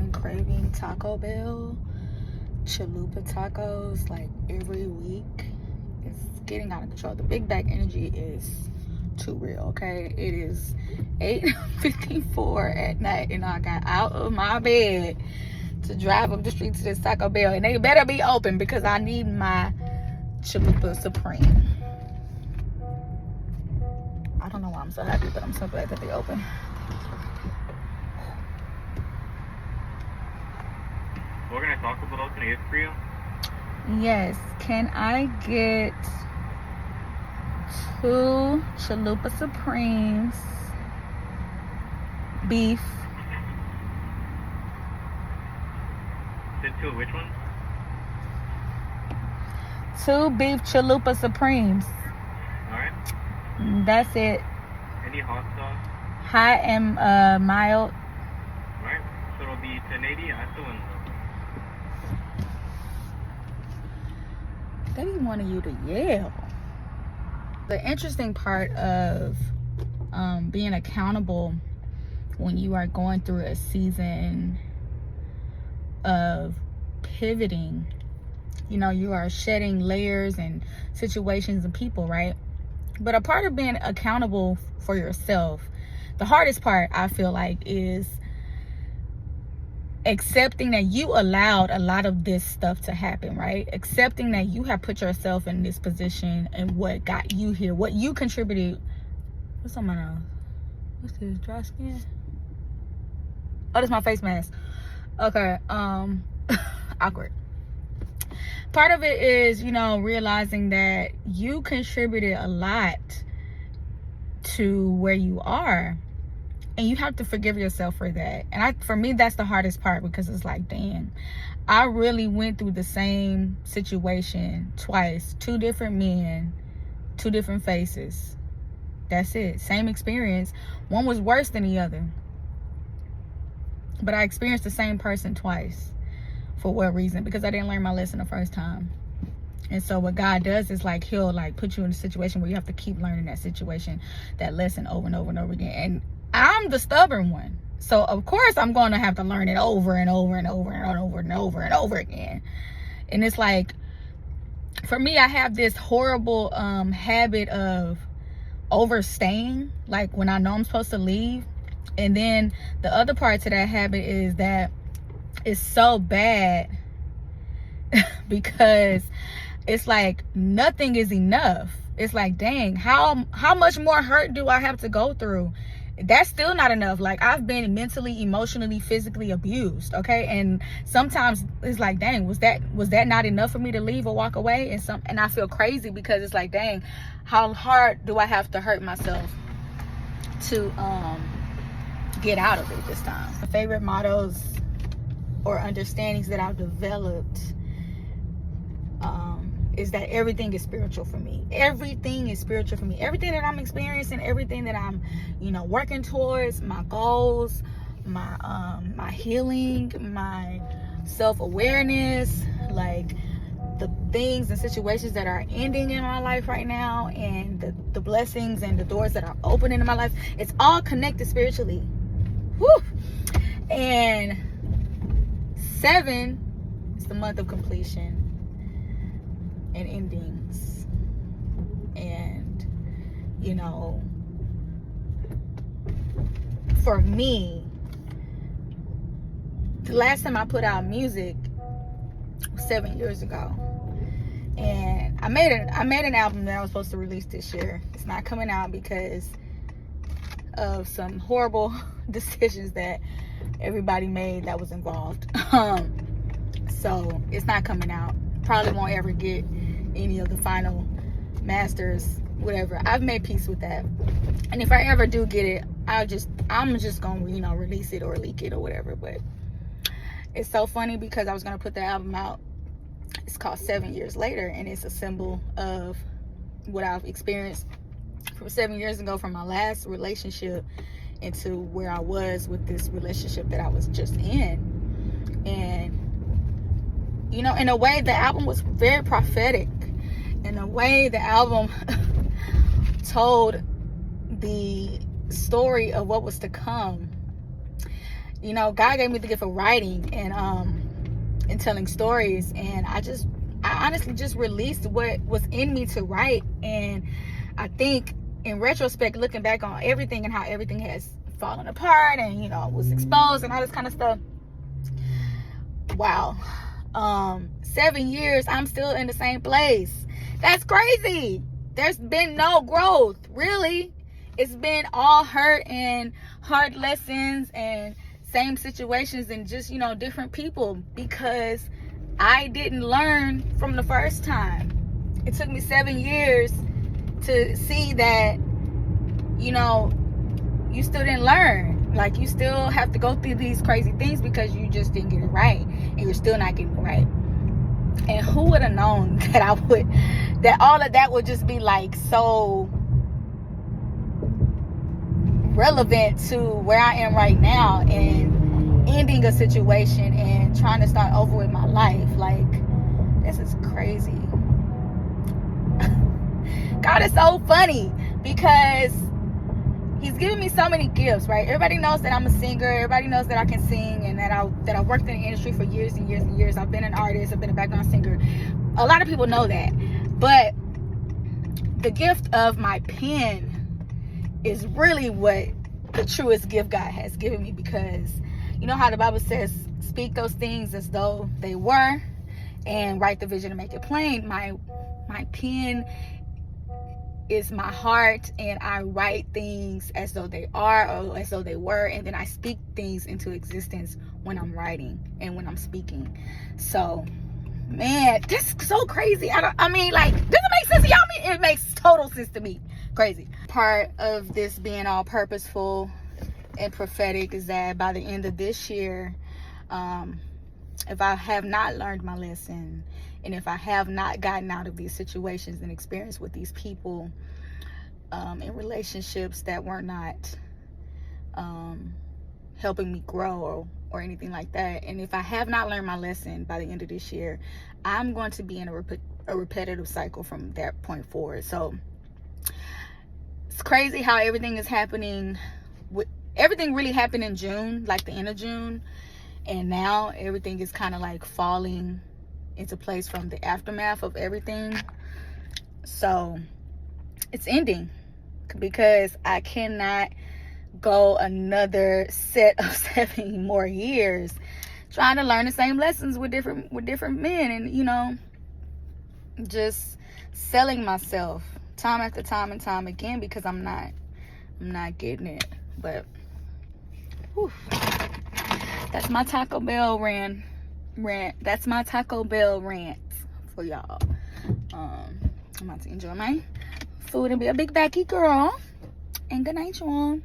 been craving Taco Bell, chalupa tacos, like every week. It's getting out of control. The big bag energy is too real, okay? It is 8:54 at night and I got out of my bed to drive up the street to this Taco Bell, and they better be open because I need my chalupa supreme. I don't know why I'm so happy, but I'm so glad that they open. What can I talk about? Can I get for you? Yes, can I get 2 chalupa supremes, beef? Did 2 which ones? 2 beef chalupa supremes. Alright. That's it. Any hot sauce? Hot and mild. Alright. So it'll be 1080 at the window. They didn't want you to yell. The interesting part of being accountable when you are going through a season of pivoting, you are shedding layers and situations and people, right? But a part of being accountable for yourself, the hardest part, I feel like, is accepting that you allowed a lot of this stuff to happen, right? Accepting that you have put yourself in this position and what got you here, what you contributed. What's on my nose? What's this, dry skin? Oh, that's my face mask. Okay, awkward. Part of it is, realizing that you contributed a lot to where you are. And you have to forgive yourself for that. And for me, that's the hardest part, because it's like, dang, I really went through the same situation twice. 2 different men, 2 different faces. That's it. Same experience. One was worse than the other. But I experienced the same person twice. For what reason? Because I didn't learn my lesson the first time. And so what God does is he'll put you in a situation where you have to keep learning that situation, that lesson over and over and over again. And I'm the stubborn one. So of course I'm going to have to learn it over and over and over and over and over and over again. And it's like, for me, I have this horrible habit of overstaying, like when I know I'm supposed to leave. And then the other part to that habit is that it's so bad because it's like nothing is enough. It's like, dang, how much more hurt do I have to go through? That's still not enough. Like, I've been mentally, emotionally, physically abused, okay? And sometimes it's like, dang, was that not enough for me to leave or walk away? And I feel crazy because it's like, dang, how hard do I have to hurt myself to get out of it this time? My favorite mottos or understandings that I've developed is that everything is spiritual for me. Everything is spiritual for me. Everything that I'm experiencing, everything that I'm, working towards, my goals, my healing, my self-awareness, like the things and situations that are ending in my life right now, and the blessings and the doors that are opening in my life, it's all connected spiritually. Whew. And 7 is the month of completion and endings. And for me, the last time I put out music was 7 years ago, and I made an album that I was supposed to release this year. It's not coming out because of some horrible decisions that everybody made that was involved. So it's not coming out. Probably won't ever get any of the final masters, whatever. I've made peace with that. And if I ever do get it, I'm just gonna release it or leak it or whatever. But it's so funny because I was gonna put the album out. It's called 7 Years Later, and it's a symbol of what I've experienced from 7 years ago, from my last relationship into where I was with this relationship that I was just in. And in a way, the album was very prophetic. In a way, the album told the story of what was to come. You know, God gave me the gift of writing and telling stories, and I honestly just released what was in me to write. And I think in retrospect, looking back on everything and how everything has fallen apart and, you know, was exposed and all this kind of stuff, wow. 7 years, I'm still in the same place. That's crazy. There's been no growth, really. It's been all hurt and hard lessons and same situations and just, you know, different people, because I didn't learn from the first time. It took me 7 years to see that, you know, you still didn't learn. Like, you still have to go through these crazy things because you just didn't get it right, and you're still not getting it right. And who would have known that that all of that would just be like so relevant to where I am right now, and ending a situation and trying to start over with my life. Like, this is crazy. God is so funny, because he's giving me so many gifts, right? Everybody knows that I'm a singer. Everybody knows that I can sing, and that I worked in the industry for years and years and years. I've been an artist. I've been a background singer. A lot of people know that. But the gift of my pen is really what the truest gift God has given me, because you know how the Bible says, speak those things as though they were, and write the vision and make it plain. My pen is my heart, and I write things as though they are or as though they were, and then I speak things into existence when I'm writing and when I'm speaking. So, man, this is so crazy. I mean, like, does it make sense to y'all? It makes total sense to me. Crazy. Part of this being all purposeful and prophetic is that by the end of this year, if I have not learned my lesson, and if I have not gotten out of these situations and experience with these people in relationships that were not helping me grow or anything like that, and if I have not learned my lesson by the end of this year, I'm going to be in a repetitive cycle from that point forward. So it's crazy how everything is happening. Everything really happened in June, like the end of June, and now everything is kind of like falling into place from the aftermath of everything. So it's ending, because I cannot go another set of 7 more years trying to learn the same lessons with different men, and, you know, just selling myself time after time and time again, because I'm not getting it. But whew, that's my Taco Bell rant. That's my Taco Bell rant for y'all. I'm about to enjoy my food and be a big backy girl. And good night, y'all.